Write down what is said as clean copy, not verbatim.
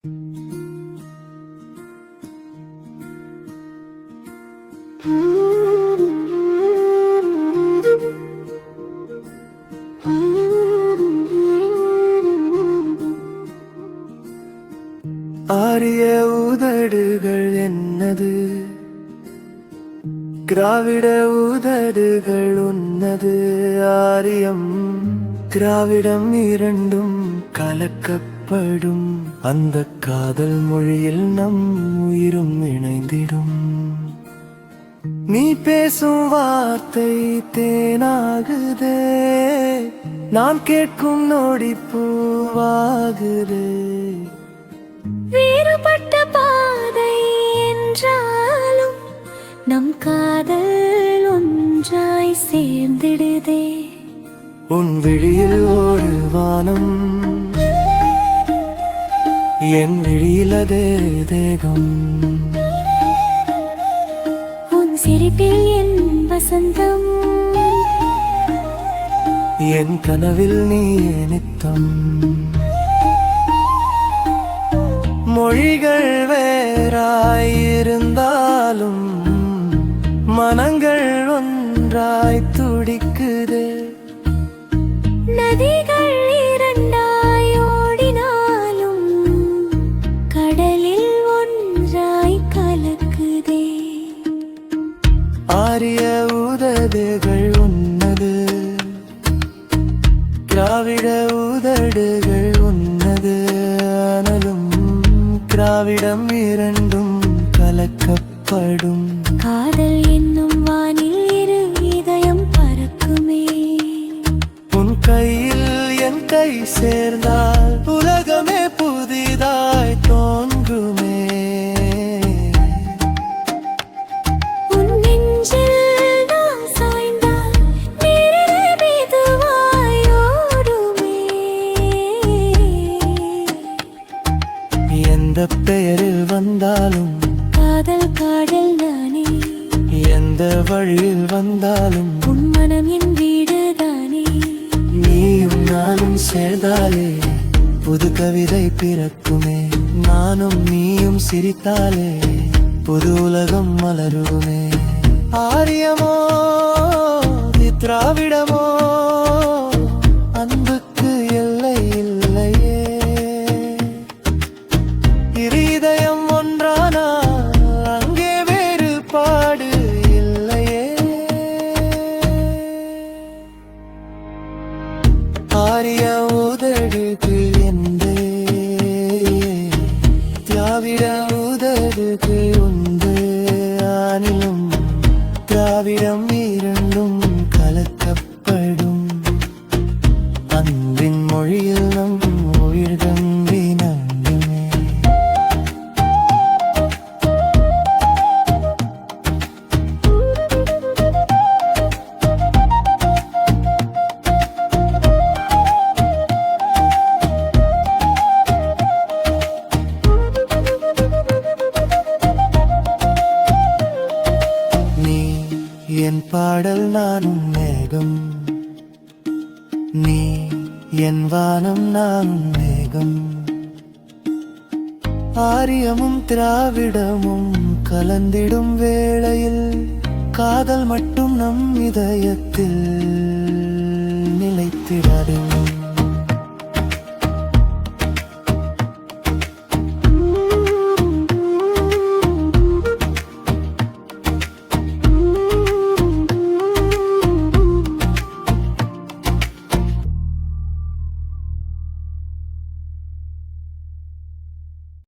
ஆரிய உதடுகள் என்னது, திராவிட உதடுகள் உன்னது. ஆரியம் திராவிடம் இரண்டும் கலக்கப்படும், அந்த காதல் மொழியில் நம் உயிரும் இணைந்திடும். நீ பேசும் வார்த்தை தேனாகுதே, நான் கேட்கும் நொடி பூவாகுதே. வேறுபட்ட பாதை என்றாலும் நம் காதல் ஒன்றாய் சேர்ந்திடுதே. உன் விழியில் ஒரு வானம், என் விழியில் அதே தேகம். உன் சிரிப்பில் என் வசந்தம், என் கனவில் நீ நித்தம். மொழிகள் வேறாயிருந்தாலும் மனங்கள் ஒன்றாய் துடிக்குதே. நதிகள் இரண்டாய் ஓடினாலும் கடலில் ஒன்றாய் கலக்குதே. ஆரிய உதடுகள் உன்னது, திராவிட உதடுகள் உன்னது. அனலும் திராவிடம் இரண்டும் கலக்கப்படும், காதல் என்னும் வானில் இரு இதயம் பறக்குமே. உன் கையில் என் கை சேர்ந்தால் உலகமே புதிதாய் தோன்றுமே. உன் நெஞ்சில் நான் சாய்ந்தால் நீரிலே மெதுவாய் ஓடுமே. எந்த பெயரில் வந்தாலும் காதல் காடல் நானே, எந்த வழியில் வந்தாலும் உன் மனம் என் வீடுதானே. நீயும் நானும் சேர்ந்தாலே புது கவிதை பிறக்குமே. நானும் நீயும் சிரித்தாலே புது உலகம் மலருமே. ஆரியமோ திராவிடமோ அன்புக்கு எல்லை இல்லையே. இதயம் ஒன்றானால் அங்கே வேறுபாடு இல்லையே. ஆரிய உதடுகள் என்றே, திராவிட உதடுகள் உண்டு. ஆனிலும் திராவிடம் இரண்டும் கலக்கப்படும், அன்பின் மொழியில் நம் உயிர்கள் நங்குமே. நீ என் பாடல் நானும் மேகம், நீ என் வானம் நானும் மேகம். ஆரியமும் திராவிடமும் கலந்திடும் வேளையில் காதல் மட்டும் நம் இதயத்தில் நிலைத்திடாது.